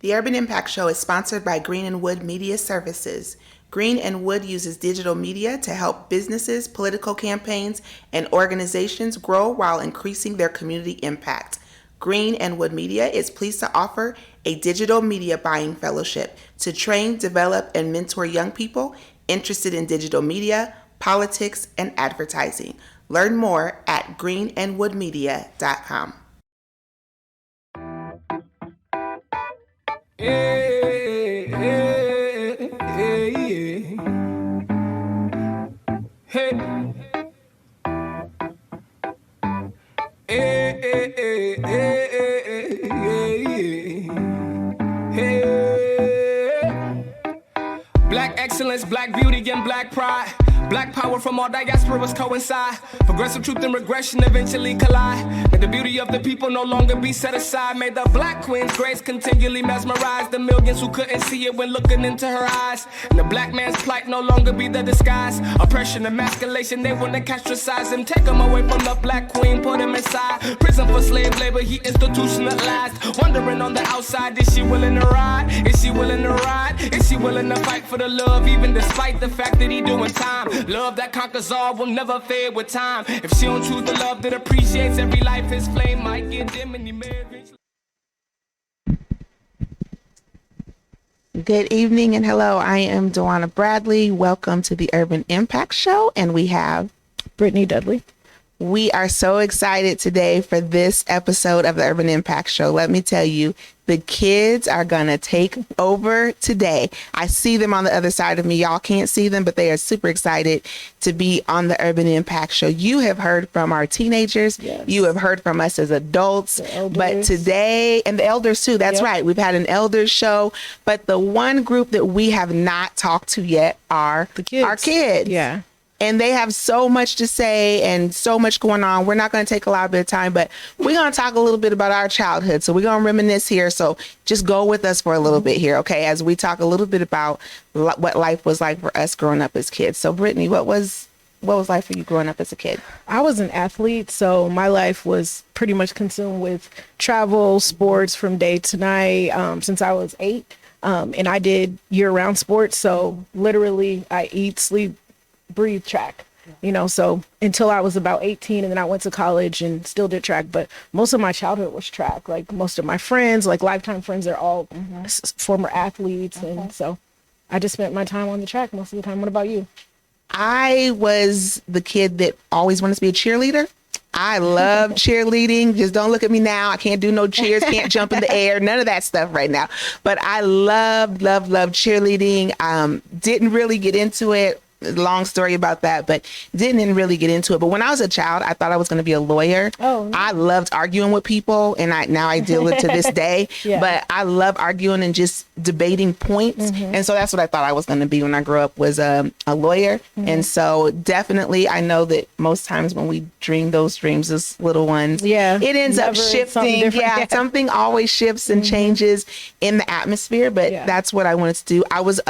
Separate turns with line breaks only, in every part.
The Urban Impact Show is sponsored by Green and Wood Media Services. Green and Wood uses digital media to help businesses, political campaigns, and organizations grow while increasing their community impact. Green and Wood Media is pleased to offer a digital media buying fellowship to train, develop, and mentor young people interested in digital media, politics, and advertising. Learn more at greenandwoodmedia.com.
Hey, hey, hey, hey. Hey, hey, hey, hey, hey. Black excellence, black beauty, and black pride. Black power from all diasporas coincide. Progressive truth and regression eventually collide. May the beauty of the people no longer be set aside. May the black queen's grace continually mesmerize the millions who couldn't see it when looking into her eyes. And the black man's plight no longer be the disguise. Oppression, emasculation, they wanna castricize him. Take him away from the black queen, put him inside prison for slave labor, he institutionalized. Wondering on the outside, is she willing to ride? Is she willing to ride? Is she willing to fight for the love, even despite the fact that he doing time? Love that conquers all will never fade with time. If she don't choose the love that appreciates every life, his flame might get dim and he may eventually.
Good evening and hello. I am Dewana Bradley. Welcome to the Urban Impact Show, and we have
Brittany Dudley.
We are so excited today for this episode of the Urban Impact Show. Let me tell you, the kids are going to take over today. I see them on the other side of me. Y'all can't see them, but they are super excited to be on the Urban Impact Show. You have heard from our teenagers.
Yes.
You have heard from us as adults. But today, and the elders too, that's right. We've had an elders show. But the one group that we have not talked to yet are
The kids.
our kids.
Yeah.
And they have so much to say and so much going on. We're not going to take a lot of time, but we're going to talk a little bit about our childhood. So we're going to reminisce here. So just go with us for a little bit here, okay, as we talk a little bit about what life was like for us growing up as kids. So Brittany, what was life for you growing up as a kid?
I was an athlete, so my life was pretty much consumed with travel, sports from day to night since I was 8. And I did year-round sports. So literally I eat, sleep, breathe track, so until I was about 18, and then I went to college and still did track, but most of my childhood was track. Like most of my friends, like lifetime friends, they're all former athletes. And so I just spent my time on the track most of the time. What about you?
I was the kid that always wanted to be a cheerleader. I love cheerleading. Just don't look at me now. I can't do no cheers, can't jump in the air, none of that stuff right now. But I loved cheerleading. Didn't really get into it. Long story about that, but didn't really get into it. But when I was a child, I thought I was going to be a lawyer.
Oh,
I loved arguing with people, and I deal with it to this day.
Yeah.
But I love arguing and just debating points. And so that's what I thought I was going to be when I grew up, was a lawyer. And so definitely, I know that most times when we dream those dreams as little ones, it ends up shifting. Yeah, something always shifts and changes in the atmosphere. But that's what I wanted to do. I was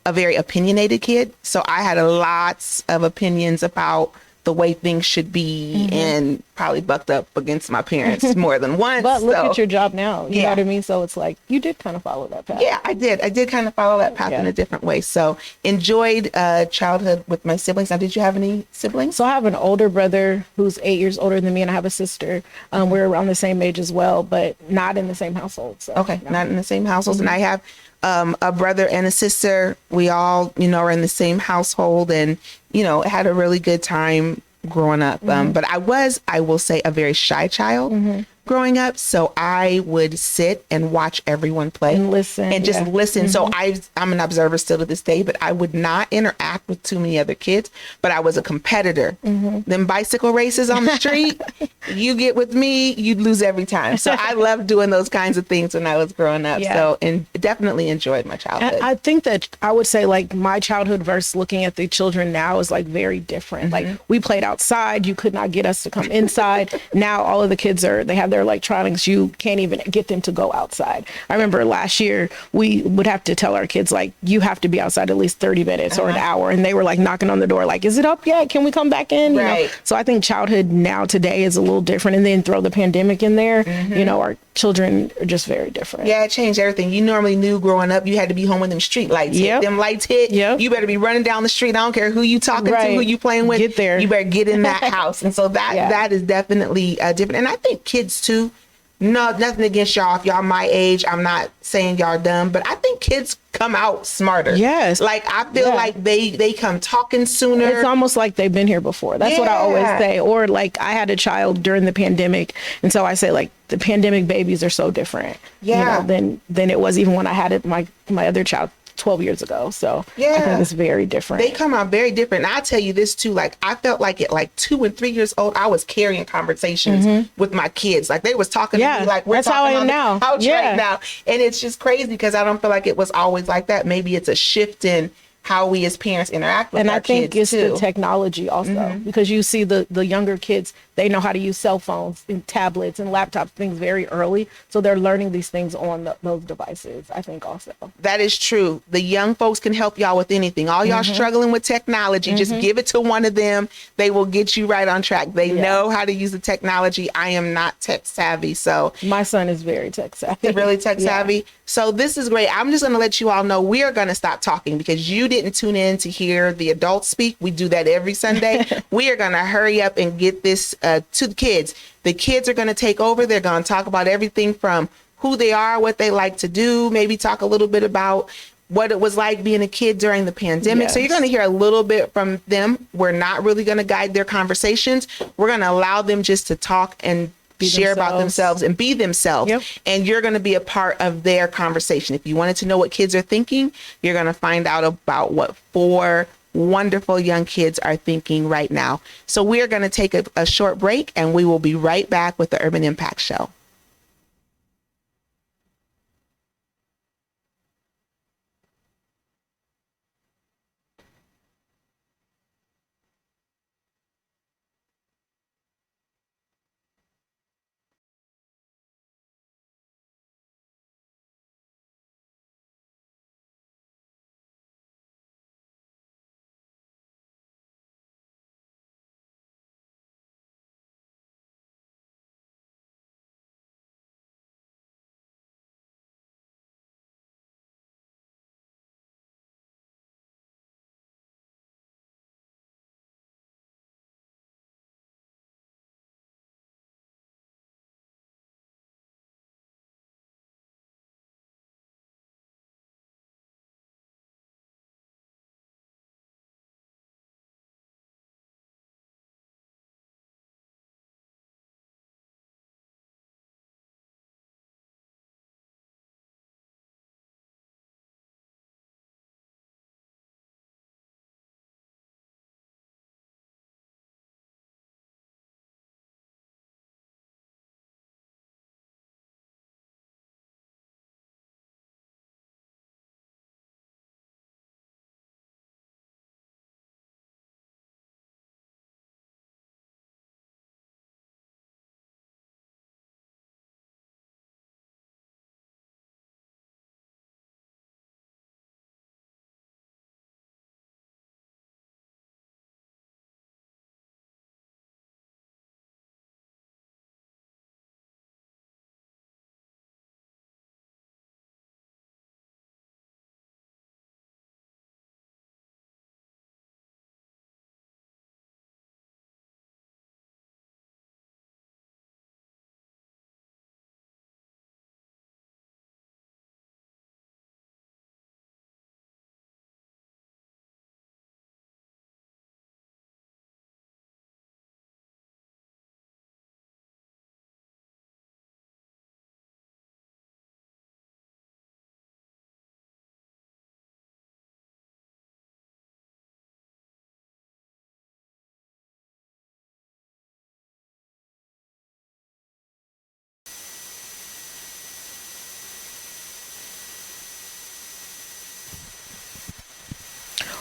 a very opinionated kid. So I had lots of opinions about the way things should be, and probably bucked up against my parents more than once.
But look at your job now. You know what I mean? So it's like, you did kind of follow that path.
Yeah, I did. I did kind of follow that path in a different way. So enjoyed childhood with my siblings. Now, did you have any siblings?
So I have an older brother who's 8 years older than me, and I have a sister. We're around the same age as well, but not in the same household. So,
okay, not in the same household. And I have a brother and a sister. We all, are in the same household, and, had a really good time growing up. But I will say, a very shy child growing up. So I would sit and watch everyone play
and listen
and just listen. So I'm an observer still to this day, but I would not interact with too many other kids, but I was a competitor. Them bicycle races on the street, you get with me, you'd lose every time. So I loved doing those kinds of things when I was growing up. So, and definitely enjoyed my childhood.
I think that I would say, like, my childhood versus looking at the children now is like very different. Like, we played outside. You could not get us to come inside. Now all of the kids they have their electronics. You can't even get them to go outside. I remember last year we would have to tell our kids, like, you have to be outside at least 30 minutes or an hour. And they were like knocking on the door, like, is it up yet? Can we come back in? You know? So I think childhood now today is a little different. And then throw the pandemic in there, our children are just very different.
Yeah, it changed everything. You normally knew growing up you had to be home when them street lights hit. Them lights hit, you better be running down the street. I don't care who you talking to, who you playing with.
Get there.
You better get in that house. And so that is definitely different. And I think kids too, no, nothing against y'all. If y'all my age, I'm not saying y'all dumb, but I think kids come out smarter.
Yes.
Like I feel like they come talking sooner.
It's almost like they've been here before. That's what I always say. Or like I had a child during the pandemic, and so I say like the pandemic babies are so different. Than it was even when I had it my other child 12 years ago. So I think it's very different.
They come out very different. And I'll tell you this too, like I felt like at like 2 and 3 years old, I was carrying conversations with my kids. Like they was talking to me like we're talking on the couch right now. And it's just crazy because I don't feel like it was always like that. Maybe it's a shift in how we as parents interact with our kids. And I think
it's the technology also, because you see the younger kids, they know how to use cell phones and tablets and laptops, things very early. So they're learning these things on those devices, I think also.
That is true. The young folks can help y'all with anything. All y'all struggling with technology, just give it to one of them. They will get you right on track. They know how to use the technology. I am not tech savvy, so.
My son is very tech savvy.
Really tech savvy. So this is great. I'm just going to let you all know we are going to stop talking because you didn't tune in to hear the adults speak. We do that every Sunday. We are going to hurry up and get this to the kids. The kids are going to take over. They're going to talk about everything from who they are, what they like to do, maybe talk a little bit about what it was like being a kid during the pandemic. So you're going to hear a little bit from them. We're not really going to guide their conversations. We're going to allow them just to talk and share about themselves and be themselves. And you're going to be a part of their conversation. If you wanted to know what kids are thinking, you're going to find out about what 4 wonderful young kids are thinking right now. So we're going to take a short break and we will be right back with the Urban Impact Show.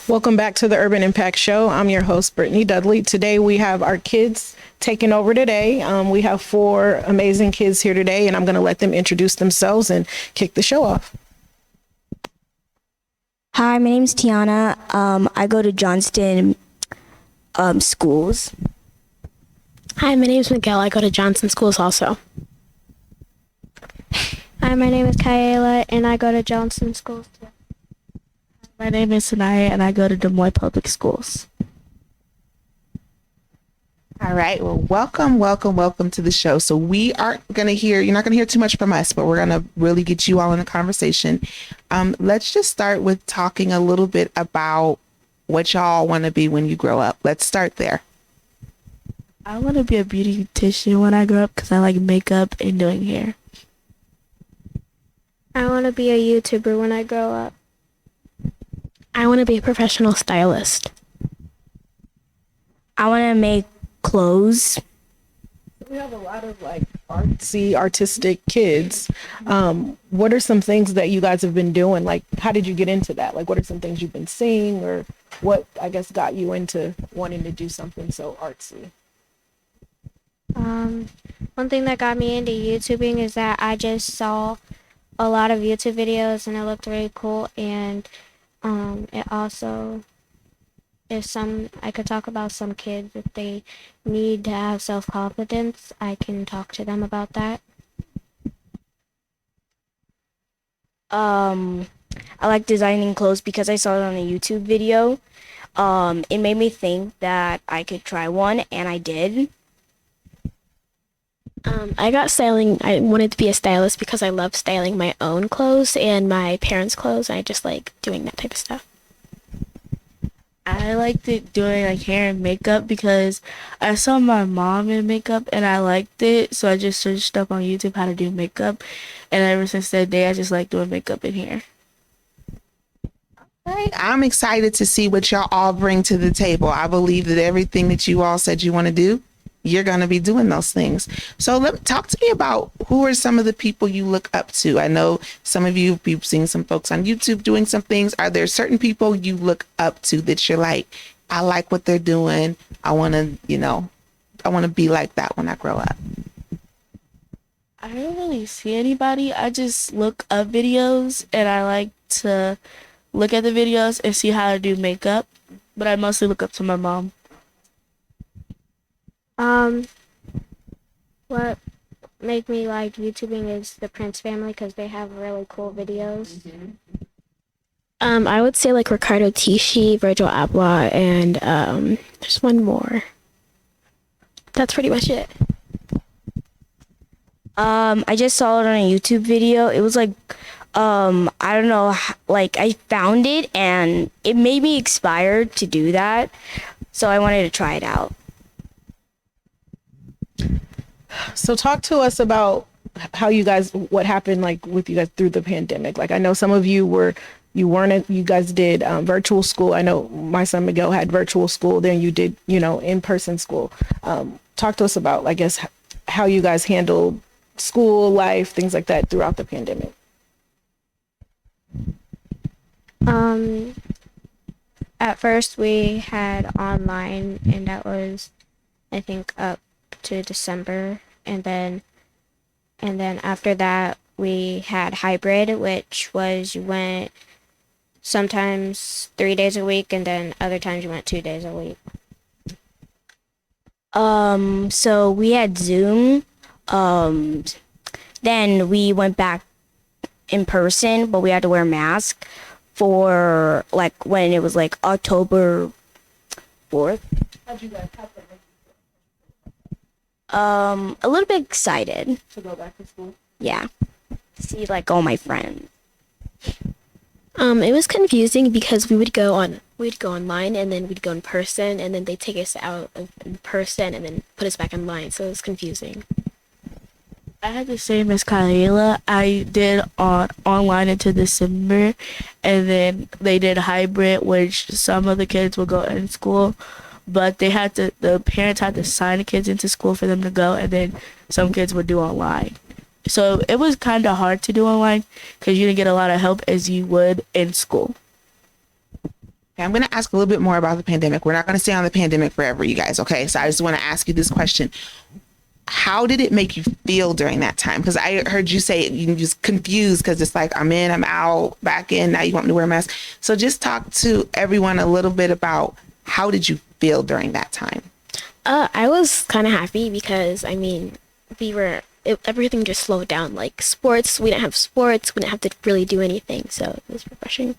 Welcome back to the Urban Impact Show. I'm your host, Brittany Dudley. Today we have our kids taking over today. We have 4 amazing kids here today, and I'm going to let them introduce themselves and kick the show off.
Hi, my name's Tiana. I go to Johnston schools.
Hi, my name's Miguel. I go to Johnson Schools also. Hi, my name is Kayla, and I go to Johnson Schools.
My name is Sanaya, and I go to Des Moines Public Schools.
All right. Well, welcome to the show. So we aren't going to hear, you're not going to hear too much from us, but we're going to really get you all in a conversation. Let's just start with talking a little bit about what y'all want to be when you grow up. Let's start there.
I want to be a beautician when I grow up because I like makeup and doing hair.
I want to be a YouTuber when I grow up.
I want to be a professional stylist.
I want to make clothes.
We have a lot of like artsy, artistic kids. What are some things that you guys have been doing? Like, how did you get into that? Like, what are some things you've been seeing, or what, I guess, got you into wanting to do something so artsy?
One thing that got me into YouTubing is that I just saw a lot of YouTube videos and it looked really cool, and it also is I could talk about some kids if they need to have self-confidence. I can talk to them about that.
I like designing clothes because I saw it on a YouTube video. It made me think that I could try one, and I did.
I got styling. I wanted to be a stylist because I love styling my own clothes and my parents' clothes. I just like doing that type of stuff.
I liked it doing like hair and makeup because I saw my mom in makeup and I liked it, so I just searched up on YouTube how to do makeup, and ever since that day I just like doing makeup and hair.
Right. I'm excited to see what y'all all bring to the table. I believe that everything that you all said you want to do, you're going to be doing those things. So talk to me about who are some of the people you look up to. I know some of you've seen some folks on YouTube doing some things. Are there certain people you look up to that you're like, I like what they're doing. I want to be like that when I grow up?
I don't really see anybody. I just look up videos and I like to look at the videos and see how to do makeup, but I mostly look up to my mom.
What made me like YouTubing is the Prince family because they have really cool videos.
I would say like Ricardo Tisci, Virgil Abloh, and there's one more. That's pretty much it.
I just saw it on a YouTube video. It was like, I don't know, like I found it and it made me inspired to do that. So I wanted to try it out.
So talk to us about how you guys, what happened like with you guys through the pandemic. Like I know some of you guys did virtual school. I know my son Miguel had virtual school. Then you did, in-person school. Talk to us about, I guess, how you guys handled school life, things like that throughout the pandemic.
At first we had online, and that was, I think, up to December, and then after that we had hybrid, which was you went sometimes 3 days a week, and then other times you went 2 days a week.
So we had Zoom. Then we went back in person, but we had to wear a mask for like when it was like October 4th.
How'd you guys have
A little bit excited.
to go back to school?
Yeah. See like all my friends.
It was confusing because we'd go online and then we'd go in person, and then they'd take us out in person and then put us back online. So it was confusing.
I had the same as Kayla. I did online until December, and then they did hybrid, which some of the kids would go in school, but the parents had to sign the kids into school for them to go, and then some kids would do online. So it was kind of hard to do online because you didn't get a lot of help as you would in school.
Okay, I'm going to ask a little bit more about the pandemic. We're not going to stay on the pandemic forever, you guys. Okay, so I just want to ask you this question. How did it make you feel during that time? Because I heard you say you just confused because it's like, I'm in, I'm out, back in, now you want me to wear a mask. So just talk to everyone a little bit about how did you feel during that time?
I was kind of happy because, I mean, we were everything just slowed down. Like sports, we didn't have sports. We didn't have to really do anything. So it was refreshing.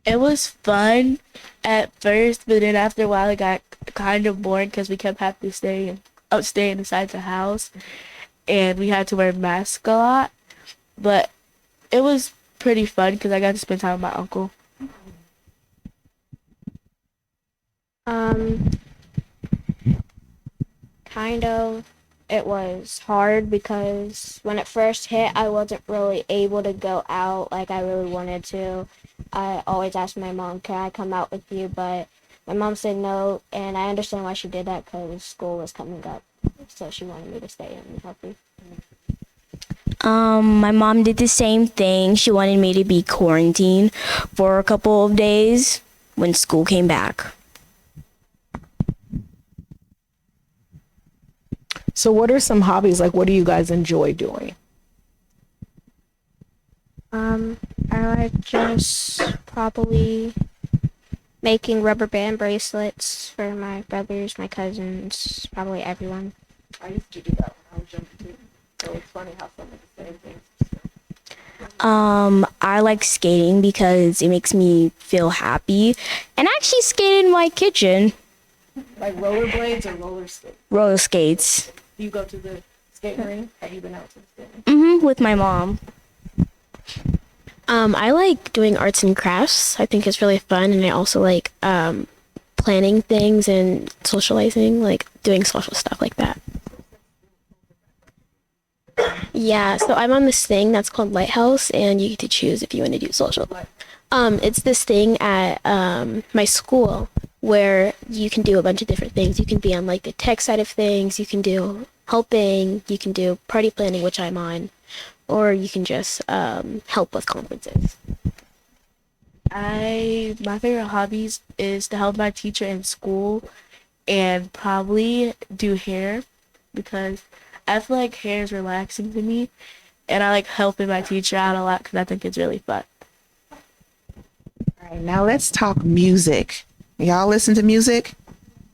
It was fun at first, but then after a while it got kind of boring because we kept having to stay inside the house, and we had to wear masks a lot. But it was pretty fun because I got to spend time with my uncle.
Kind of. It was hard because when it first hit, I wasn't really able to go out like I really wanted to. I always asked my mom, can I come out with you? But my mom said no, and I understand why she did that because school was coming up. So she wanted me to stay in and help me.
My mom did the same thing. She wanted me to be quarantined for a couple of days when school came back.
So what are some hobbies? Like, what do you guys enjoy doing?
I like just probably making rubber band bracelets for my brothers, my cousins, probably everyone.
I used to do that when I was younger too. So it's funny how some of the same things.
I like skating because it makes me feel happy. And I actually skate in my kitchen.
Like rollerblades or roller skates?
Roller skates.
Do you go to the skating rink? Have you been out to the skating rink?
With my mom.
I like doing arts and crafts. I think it's really fun, and I also like planning things and socializing, like doing social stuff like that. Yeah, so I'm on this thing that's called Lighthouse, and you get to choose if you want to do social. It's this thing at my school where you can do a bunch of different things. You can be on like the tech side of things, you can do helping, you can do party planning, which I'm on, or you can just help with conferences.
My favorite hobbies is to help my teacher in school and probably do hair because I feel like hair is relaxing to me, and I like helping my teacher out a lot because I think it's really fun.
All right, now let's talk music. Y'all listen to music?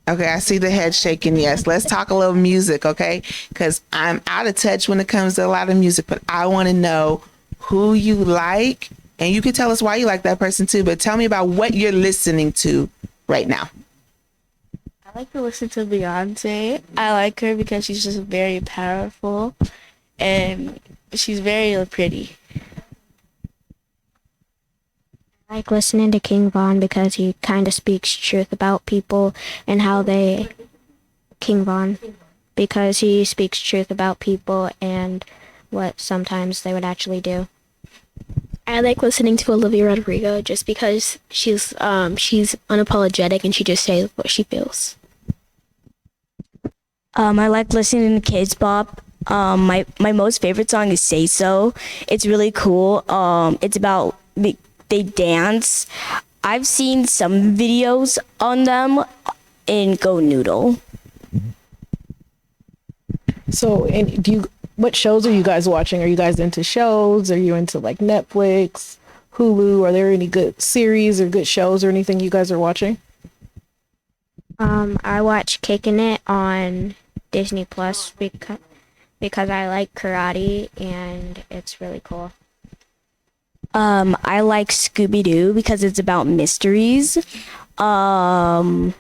Okay, I see the head shaking. Yes, let's talk a little music, okay? Because I'm out of touch when it comes to a lot of music, but I want to know who you like, and you can tell us why you like that person too, but tell me about what you're listening to right now.
I like to listen to Beyonce. I like her because she's just very powerful and she's very pretty.
I like listening to King Von because he kind of speaks truth about people and how they... King Von. Because he speaks truth about people and what sometimes they would actually do.
I like listening to Olivia Rodrigo just because she's unapologetic and she just says what she feels.
I like listening to Kids Bop. My most favorite song is Say So. It's really cool. It's about they dance. I've seen some videos on them in Go Noodle.
So, and what shows are you guys watching? Are you guys into shows? Are you into like Netflix, Hulu? Are there any good series or good shows or anything you guys are watching?
I watch Kicking It on Disney Plus because I like karate and it's really cool.
I like Scooby-Doo because it's about mysteries. It's really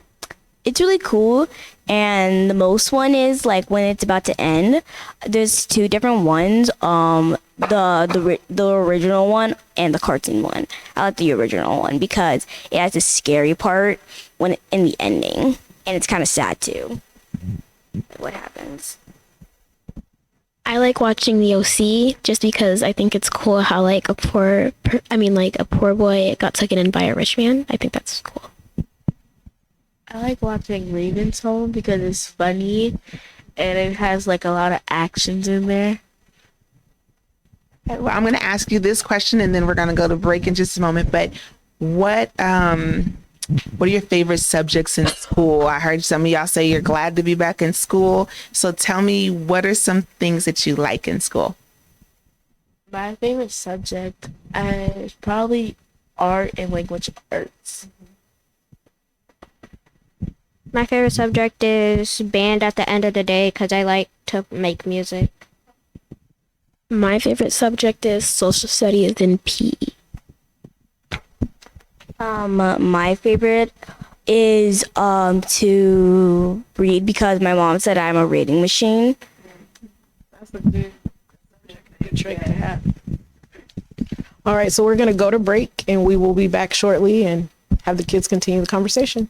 cool. And the most one is like when it's about to end. There's two different ones. The original one and the cartoon one. I like the original one because it has a scary part when in the ending, and it's kind of sad too. What happens?
I like watching the OC just because I think it's cool how like a poor boy got taken in by a rich man. I think that's cool.
I like watching Raven's Home because it's funny and it has like a lot of actions in there.
Well, I'm going to ask you this question and then we're going to go to break in just a moment. But what are your favorite subjects in school? I heard some of y'all say you're glad to be back in school. So tell me, what are some things that you like in school?
My favorite subject is probably art and language arts.
My favorite subject is band at the end of the day because I like to make music.
My favorite subject is social studies and PE.
My favorite is to read because my mom said I'm a reading machine.
That's a good trait to have. All right, so we're going to go to break and we will be back shortly and have the kids continue the conversation.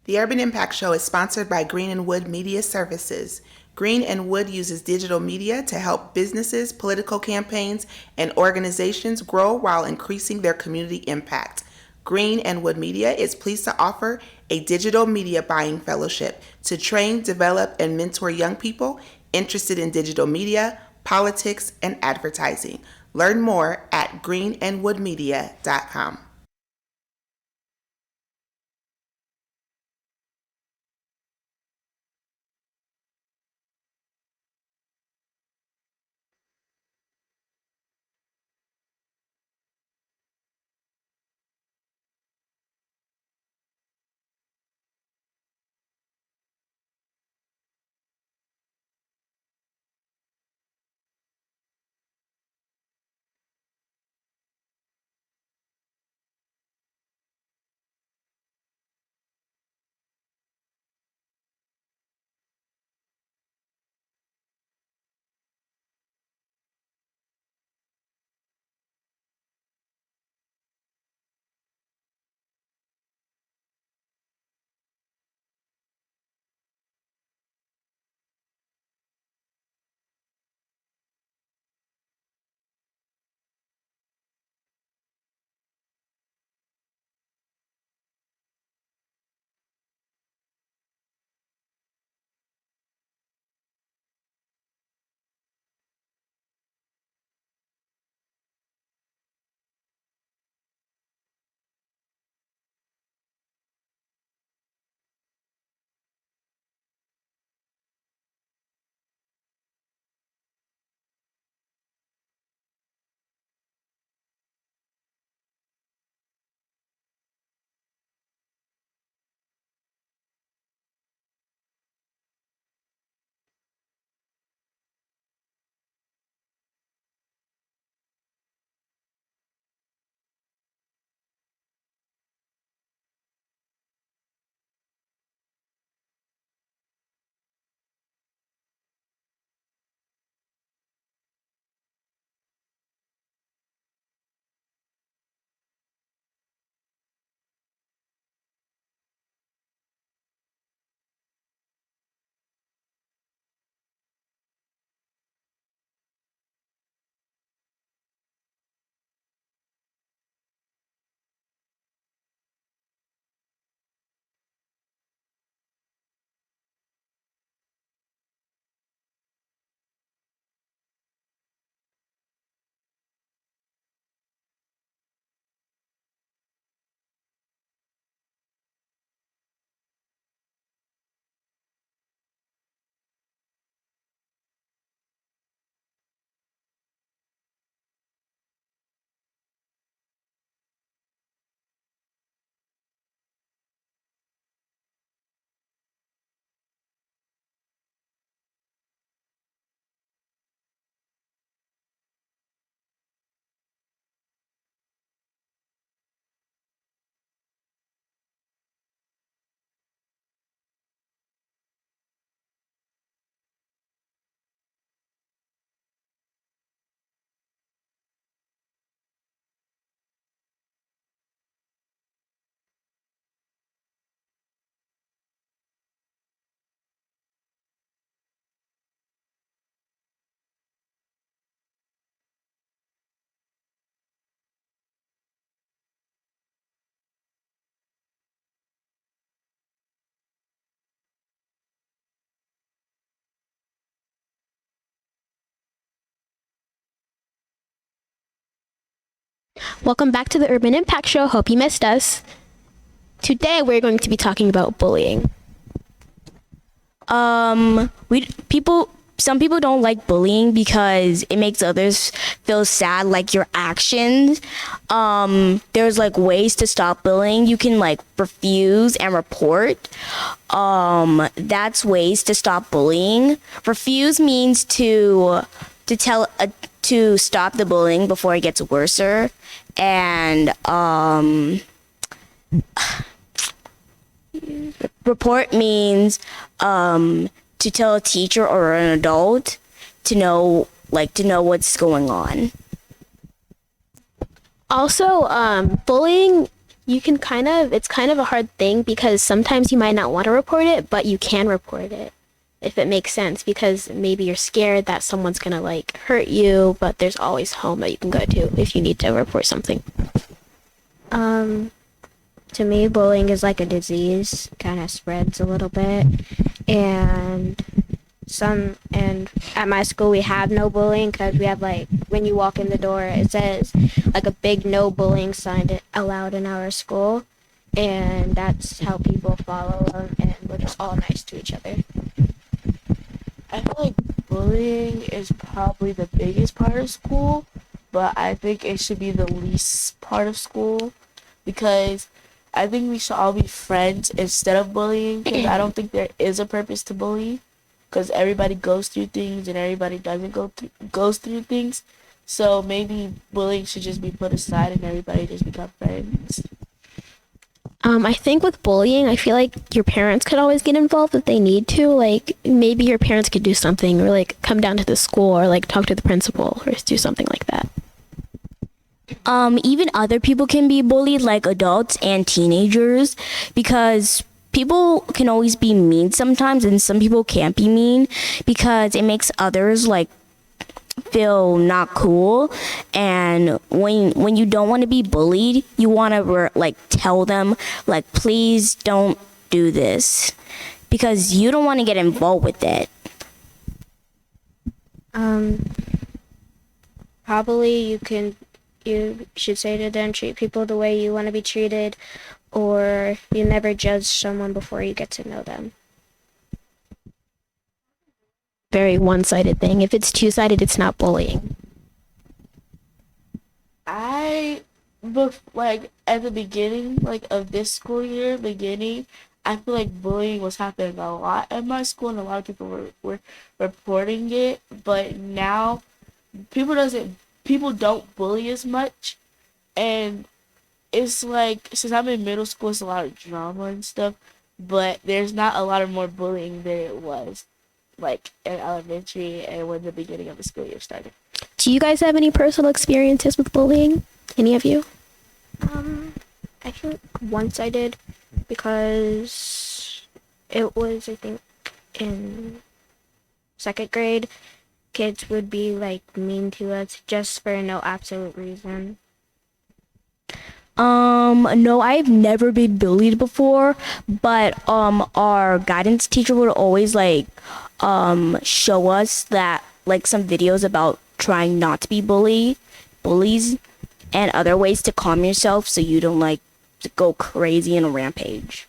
The Urban Impact Show is sponsored by Green and Wood Media Services. Green and Wood uses digital media to help businesses, political campaigns, and organizations grow while increasing their community impact. Green and Wood Media is pleased to offer a digital media buying fellowship to train, develop, and mentor young people interested in digital media, politics, and advertising. Learn more at greenandwoodmedia.com.
Welcome back to the Urban Impact Show. Hope you missed us. Today we're going to be talking about bullying.
Some people don't like bullying because it makes others feel sad, like your actions. There's like ways to stop bullying. You can like refuse and report. That's ways to stop bullying. Refuse means to stop the bullying before it gets worse. And report means to tell a teacher or an adult to know what's going on.
Also, bullying, it's kind of a hard thing because sometimes you might not want to report it, but you can report it, if it makes sense, because maybe you're scared that someone's gonna like hurt you, but there's always home that you can go to if you need to report something.
To me, bullying is like a disease, kind of spreads a little bit, and at my school we have no bullying because we have like when you walk in the door it says like a big no bullying sign allowed in our school, and that's how people follow them, and we're just all nice to each other.
I feel like bullying is probably the biggest part of school, but I think it should be the least part of school because I think we should all be friends instead of bullying, because I don't think there is a purpose to bully, because everybody goes through things and everybody doesn't goes through things. So maybe bullying should just be put aside and everybody just become friends.
I think with bullying, I feel like your parents could always get involved if they need to. Like maybe your parents could do something, or like come down to the school, or like talk to the principal, or do something like that.
Even other people can be bullied, like adults and teenagers, because people can always be mean sometimes, and some people can't be mean because it makes others like feel not cool. And when you don't want to be bullied, you want to like tell them like, please don't do this, because you don't want to get involved with it.
Probably you should say to them, treat people the way you want to be treated, or you never judge someone before you get to know them.
Very one-sided thing. If it's two-sided, it's not bullying.
Like at the beginning, like of this school year, I feel like bullying was happening a lot at my school, and a lot of people were reporting it. But now, people don't bully as much, and it's like since I'm in middle school, it's a lot of drama and stuff. But there's not a lot of more bullying than it was like in elementary and when the beginning of the school year started.
Do you guys have any personal experiences with bullying? Any of you?
I think once I did, because it was, I think, in second grade, kids would be like mean to us just for no absolute reason.
No, I've never been bullied before, but our guidance teacher would always like show us that like some videos about trying not to be bullies and other ways to calm yourself so you don't like to go crazy in a rampage.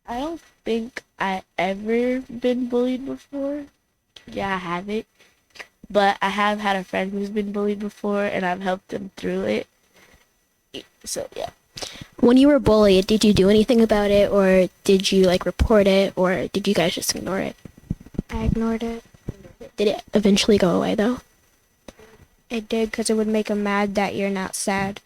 I don't think I ever been bullied before. Yeah, I haven't. But I have had a friend who's been bullied before, and I've helped them through it. So, yeah.
When you were bullied, did you do anything about it, or did you like report it, or did you guys just ignore it?
I ignored it.
Did it eventually go away though?
It did, because it would make them mad that you're not sad.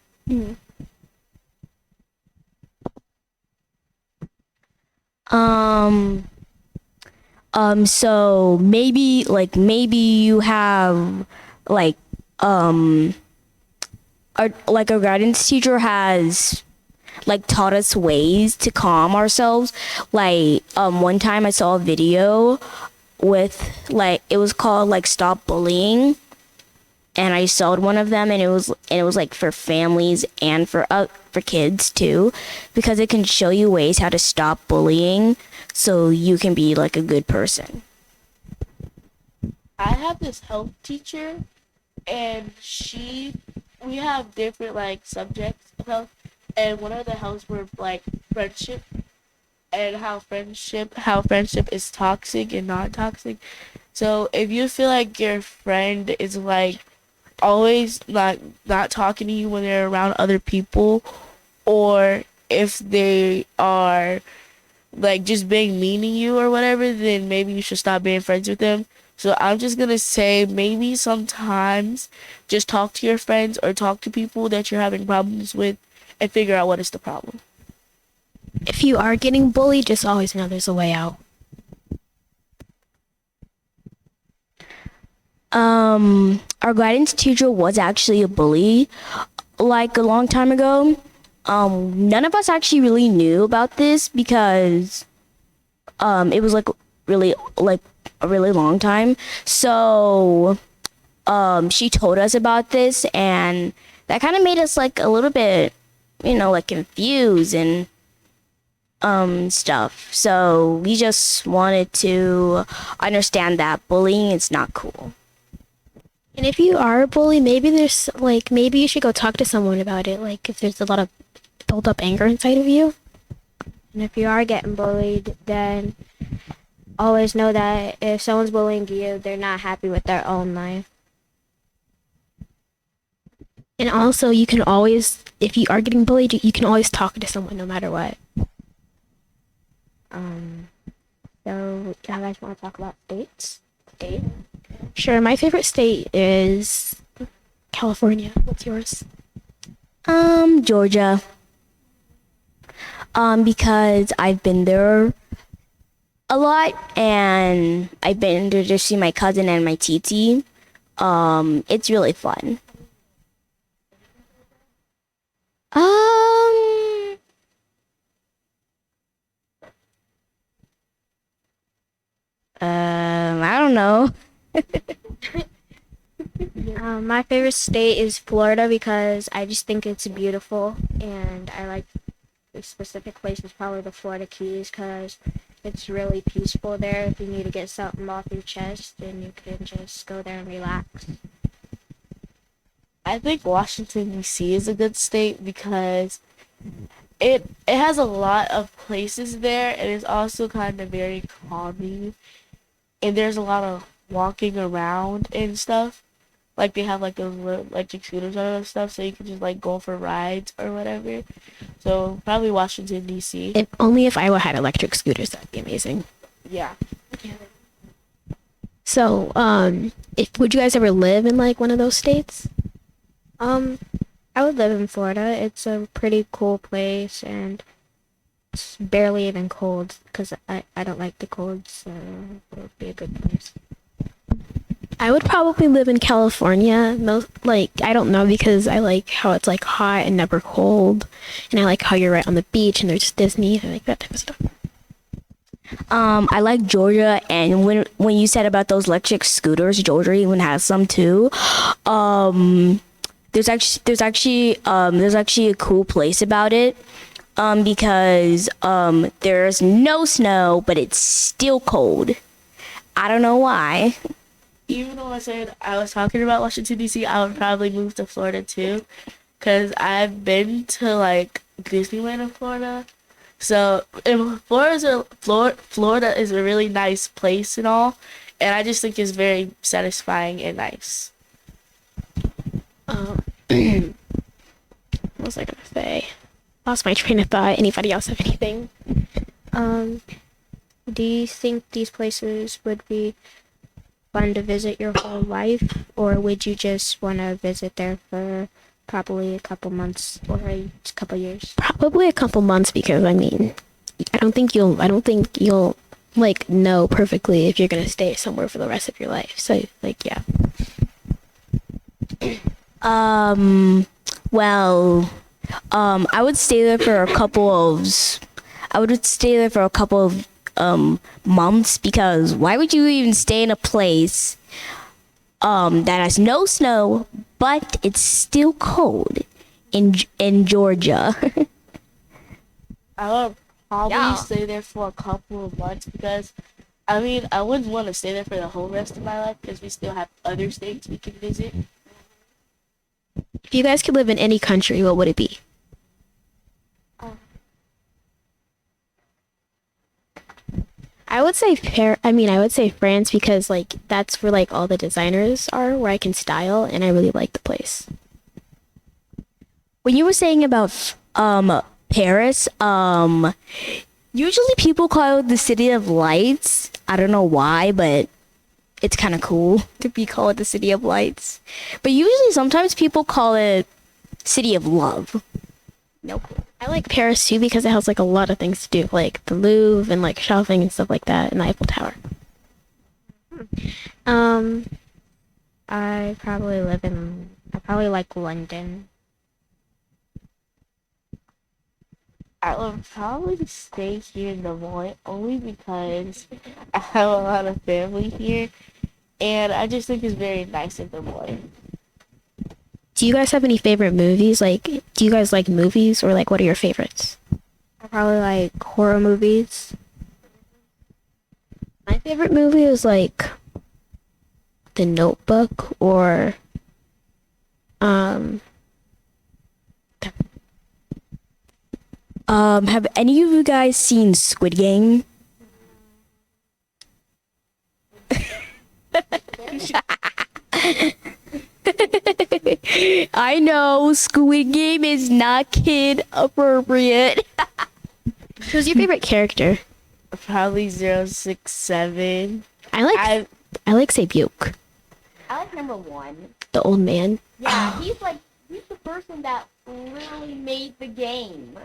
So maybe you have our guidance teacher has like taught us ways to calm ourselves. Like one time I saw a video with like it was called like Stop Bullying, and I saw one of them, and it was like for families and for kids too, because it can show you ways how to stop bullying so you can be like a good person.
I have this health teacher, and we have different like subjects of health, and one of the healths were like friendship, and how friendship is toxic and not toxic. So if you feel like your friend is like always not talking to you when they're around other people, or if they are like just being mean to you or whatever, then maybe you should stop being friends with them. So I'm just gonna say maybe sometimes just talk to your friends or talk to people that you're having problems with and figure out what is the problem.
If you are getting bullied, just always know there's a way out.
Our guidance teacher was actually a bully like a long time ago. None of us actually really knew about this because it was like a really long time. So she told us about this, and that kind of made us like a little bit, like confused and stuff. So we just wanted to understand that bullying is not cool.
And if you are a bully, maybe maybe you should go talk to someone about it. Like if there's a lot of built up anger inside of you.
And if you are getting bullied, then always know that if someone's bullying you, they're not happy with their own life.
And also, you can always, if you are getting bullied, you can always talk to someone no matter what.
So, do you guys want to talk about states?
Sure, my favorite state is California. What's yours?
Georgia. Because I've been there a lot, and I've been there to see my cousin and my TT. It's really fun. I don't know.
My favorite state is Florida because I just think it's beautiful, and I like the specific place is probably the Florida Keys because it's really peaceful there. If you need to get something off your chest, then you can just go there and relax.
I think Washington D.C. is a good state because it has a lot of places there, and it's also kind of very calming, and there's a lot of walking around and stuff. Like they have like those little electric scooters and stuff, so you can just like go for rides or whatever. So probably Washington D.C.
If only if Iowa had electric scooters, that'd be amazing.
Yeah.
So, would you guys ever live in like one of those states?
I would live in Florida. It's a pretty cool place, and it's barely even cold because I don't like the cold, so it would be a good place.
I would probably live in California. I don't know, because I like how it's like hot and never cold, and I like how you're right on the beach and there's Disney. I like that type of stuff.
I like Georgia, and when you said about those electric scooters, Georgia even has some too. There's actually a cool place about it, because there's no snow, but it's still cold. I don't know why.
Even though I said I was talking about Washington D.C., I would probably move to Florida too, because I've been to like Disneyland in Florida. So Florida is a really nice place and all, and I just think it's very satisfying and nice.
What was I gonna say? Lost my train of thought. Anybody else have anything?
Do you think these places would be fun to visit your whole life, or would you just want to visit there for probably a couple months or a couple years?
Probably a couple months, because I don't think you'll like know perfectly if you're gonna stay somewhere for the rest of your life. So like, yeah.
Well, I would stay there for a couple of months, because why would you even stay in a place that has no snow but it's still cold in Georgia?
I would probably stay there for a couple of months because I wouldn't want to stay there for the whole rest of my life because we still have other states we can visit.
If you guys could live in any country, what would it be? I would say I would say France because like that's where like all the designers are, where I can style, and I really like the place.
When you were saying about Paris, usually people call it the City of Lights. I don't know why, but it's kind of cool to be called the City of Lights. But usually sometimes people call it City of Love. No clue.
I like Paris too because it has like a lot of things to do, like the Louvre and like shopping and stuff like that, and the Eiffel Tower.
Um, I probably like London.
I would probably stay here in Des Moines only because I have a lot of family here, and I just think it's very nice in Des Moines.
Do you guys have any favorite movies? Like, do you guys like movies or like what are your favorites?
I probably like horror movies.
My favorite movie is like The Notebook or
Have any of you guys seen Squid Game? I know Squid Game is not kid appropriate.
who's your favorite character?
Probably 067.
I like Sabyuk,
I like number 1.
the old man.
Yeah, he's the person that literally made the game.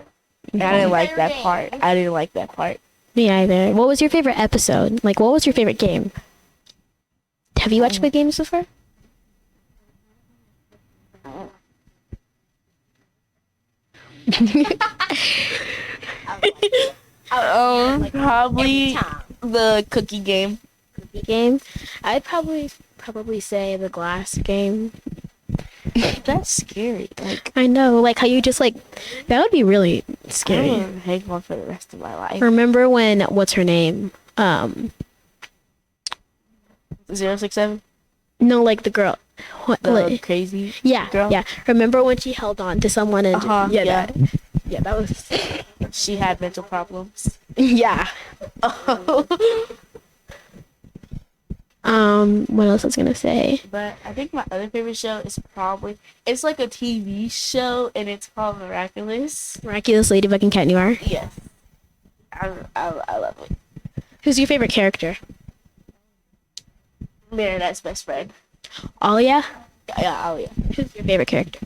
I didn't like that part. I didn't like that part.
Me either. What was your favorite episode? Like, what was your favorite game? Have you watched Squid Game so far?
Probably the cookie game.
Game? I'd probably say the glass game.
That's scary. Like,
I know, like how you just like that would be really
I
scary.
don't hang on for the rest of my life.
Remember when what's her name?
067.
No, like the girl. What?
The crazy
Yeah,
girl.
yeah. Remember when she held on to someone and
Yeah.
that was
She had mental problems.
yeah. What else I was gonna say?
But I think my other favorite show is probably it's like a TV show and it's called Miraculous.
Miraculous Ladybug and Cat Noir.
Yes, I love it.
Who's your favorite character?
Marinette's best friend.
Alia.
Yeah, oh yeah.
Who's your favorite character?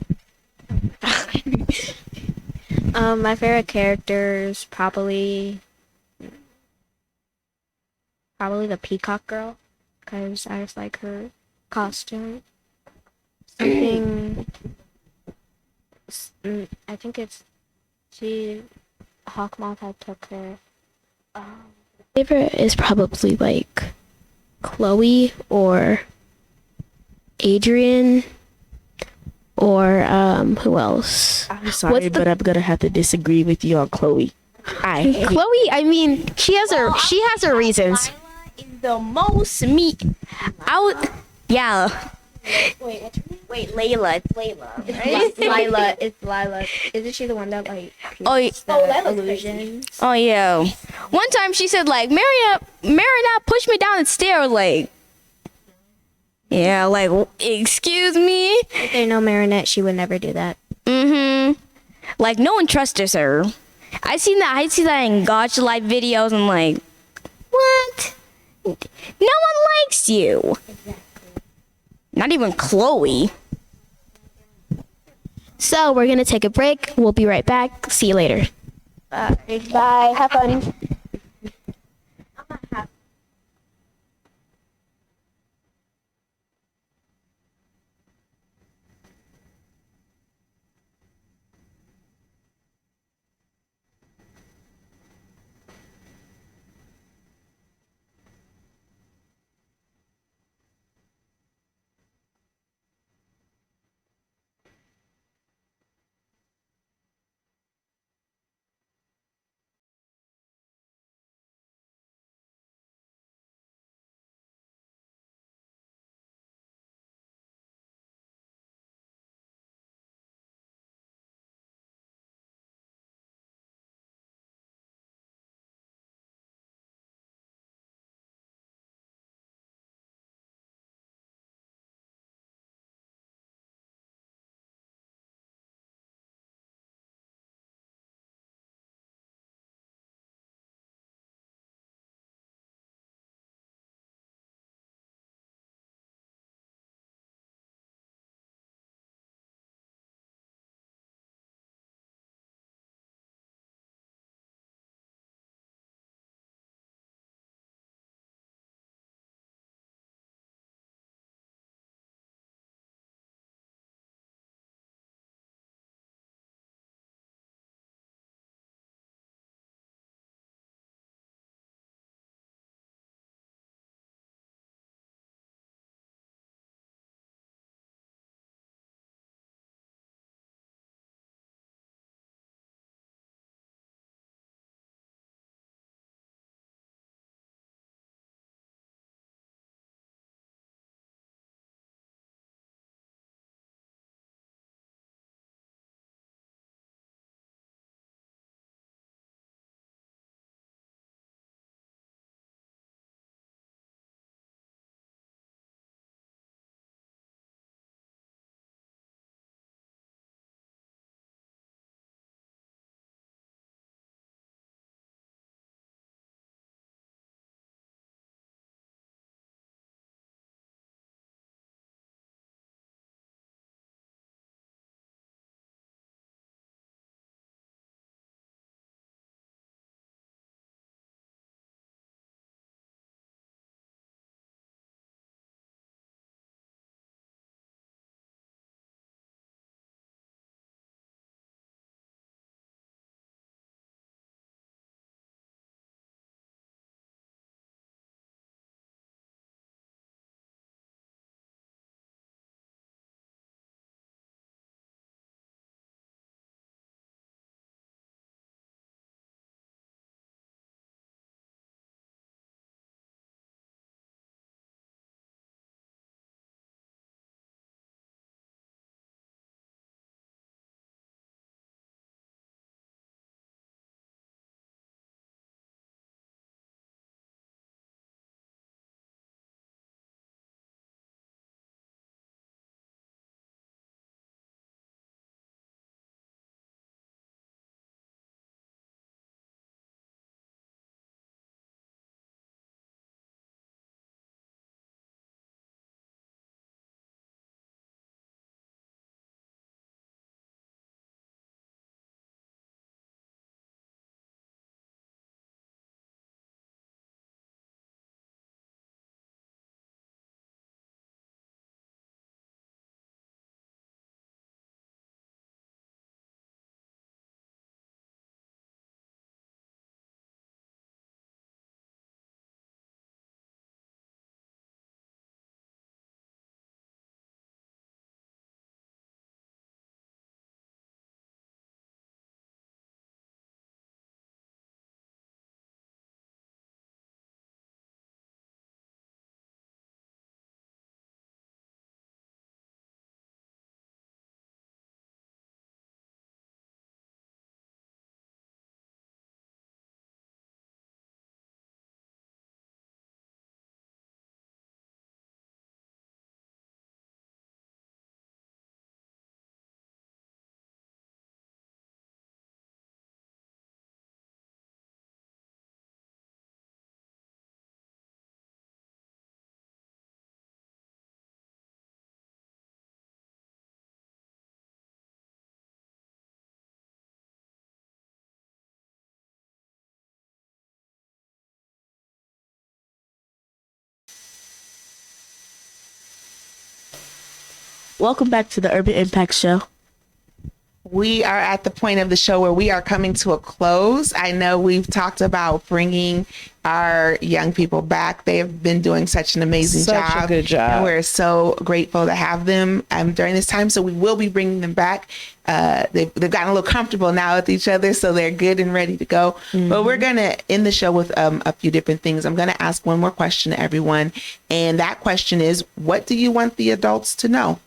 My favorite characters probably the Peacock Girl, because I just like her costume. Something. I think it's Hawkmoth had took her.
Favorite is probably like Chloe or Adrian or who else?
I'm sorry, but I'm gonna have to disagree with you on Chloe.
Chloe, I mean, she has her reasons.
Is the most meat out. Yeah. Wait, Layla. It's Layla, right?
It's Lila. Isn't she the one that like
Oh,
the illusion?
Oh yeah. One time she said like Marinette pushed me down the stair like. Yeah, like excuse me.
If they know Marinette, she would never do that.
Like no one trusts her. I see that in Gotcha Life videos and like, what? No one likes you. Not even Chloe.
So we're gonna take a break. We'll be right back. See you later. Bye. Have fun.
welcome back to the Urban Impact Show.
We are at the point of the show where we are coming to a close. I know we've talked about bringing our young people back. They have been doing such an amazing
Such a good job.
And we're so grateful to have them during this time. So we will be bringing them back. They've gotten a little comfortable now with each other, so they're good and ready to go. But we're going to end the show with a few different things. I'm going to ask one more question to everyone. And that question is, what do you want the adults to know?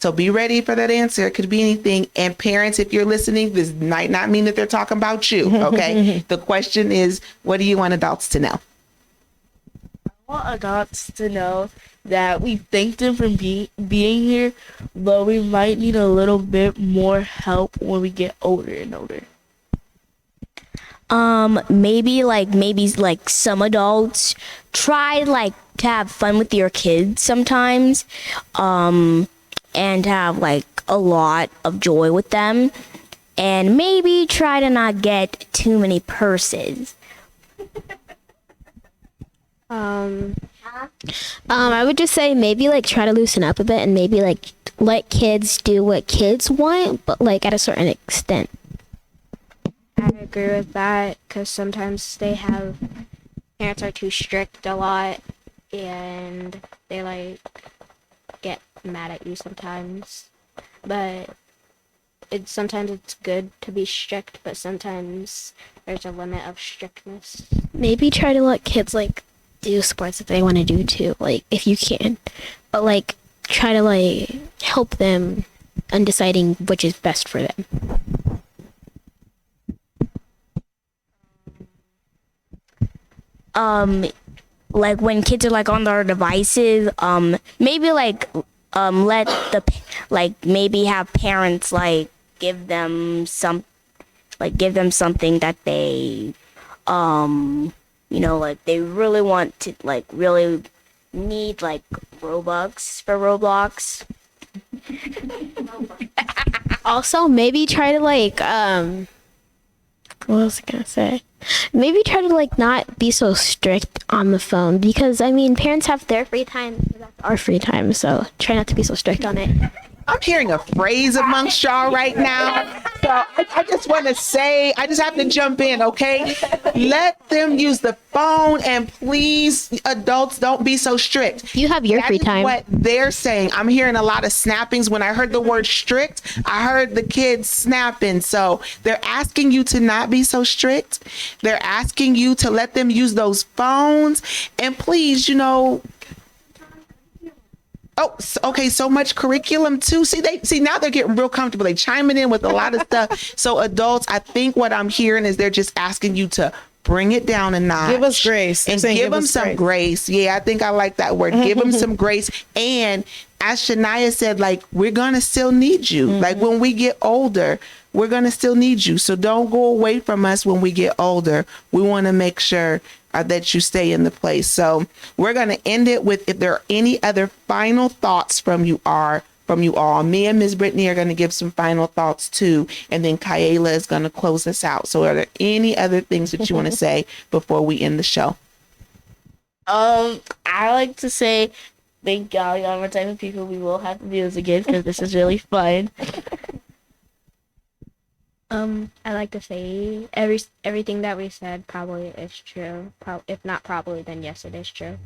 So be ready for that answer. It could be anything. And parents, if you're listening, this might not mean that they're talking about you. Okay. The question is, what do you want adults to know?
I want adults to know that we thank them for being here, but we might need a little bit more help when we get older and older.
Maybe some adults try to have fun with your kids sometimes. And have a lot of joy with them, and maybe try to not get too many purses.
I would just say maybe try to loosen up a bit and maybe let kids do what kids want, but at a certain extent.
I agree with that because sometimes parents are too strict a lot, and they get mad at you sometimes. But sometimes it's good to be strict, but sometimes there's a limit of strictness.
Maybe try to let kids do sports that they want to do too, if you can, but try to help them in deciding which is best for them.
When kids are on their devices, maybe let the maybe have parents give them something that they they really want to really need Robux for Roblox.
Also, maybe try to what was I gonna say? Maybe try to not be so strict on the phone, because parents have their free time, so that's our free time. So try not to be so strict on it.
I'm hearing a phrase amongst y'all right now. So I just want to say, I just have to jump in, okay? Let them use the phone, and please, adults, don't be so strict.
You have your free time.
What they're saying. I'm hearing a lot of snappings. When I heard the word strict, I heard the kids snapping. So they're asking you to not be so strict. They're asking you to let them use those phones. And please, oh, okay. So much curriculum too. See, now they're getting real comfortable. They chiming in with a lot of stuff. So adults, I think what I'm hearing is they're just asking you to bring it down a notch.
Give us grace.
And give them some grace. Yeah, I think I like that word. Give them some grace. And as Shania said, we're going to still need you. When we get older, we're going to still need you. So don't go away from us when we get older. We want to make sure that you stay in the place. So we're going to end it with, if there are any other final thoughts from you all. Me and Ms. Brittany are going to give some final thoughts too, and then Kayla is going to close us out. So are there any other things that you want to say before we end the show?
I like to say thank y'all. Y'all are the type of people we will have to do this again, because this is really fun.
I like to say everything that we said probably is true. If not probably, then yes, it is true.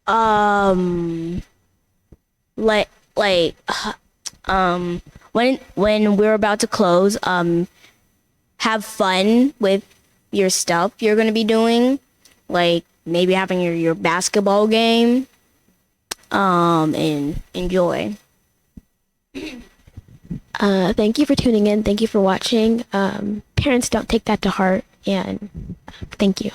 When we're about to close, have fun with your stuff you're gonna be doing, maybe having your basketball game, and enjoy.
Thank you for tuning in. Thank you for watching. Parents, don't take that to heart, and thank you.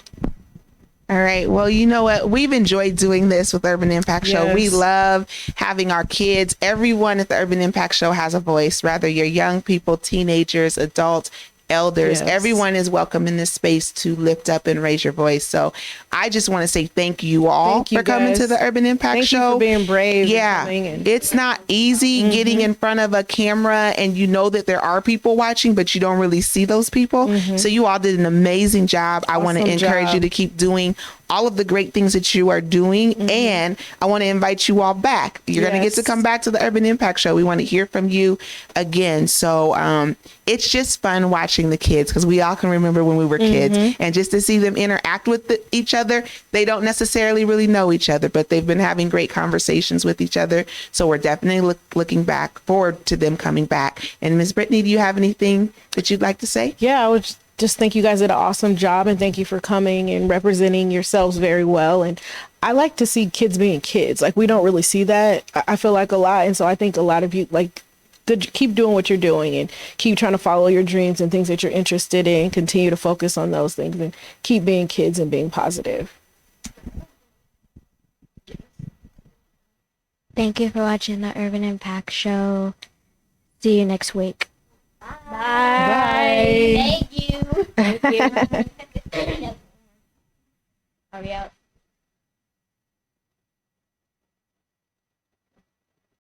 All right. Well, you know what? We've enjoyed doing this with Urban Impact Show.
Yes.
We love having our kids. Everyone at the Urban Impact Show has a voice, whether you're young people, teenagers, adults, elders.
Yes.
Everyone is welcome in this space to lift up and raise your voice. So I just want to say thank you all
Thank you,
for coming
guys.
to the Urban Impact
Thank
Show.
you for being brave.
Yeah,
and coming and-
it's not easy getting in front of a camera, and you know that there are people watching, but you don't really see those people. So you all did an amazing job. I want to
Awesome
encourage
job.
you to keep doing all of the great things that you are doing. And I want to invite you all back. You're going to get to come back to the Urban Impact Show. We want to hear from you again. So it's just fun watching the kids, because we all can remember when we were kids, and just to see them interact with each other. They don't necessarily really know each other, but they've been having great conversations with each other. So we're definitely looking back forward to them coming back. And Ms. Brittany, do you have anything that you'd like to say?
Yeah, I would just think you guys did an awesome job, and thank you for coming and representing yourselves very well. And I like to see kids being kids. Like, we don't really see that, I feel like, a lot. And so I think a lot of you, like, keep doing what you're doing and keep trying to follow your dreams and things that you're interested in. Continue to focus on those things and keep being kids and being positive.
Thank you for watching the Urban Impact Show. See you next week.
Bye.
Thank you.
Are we out?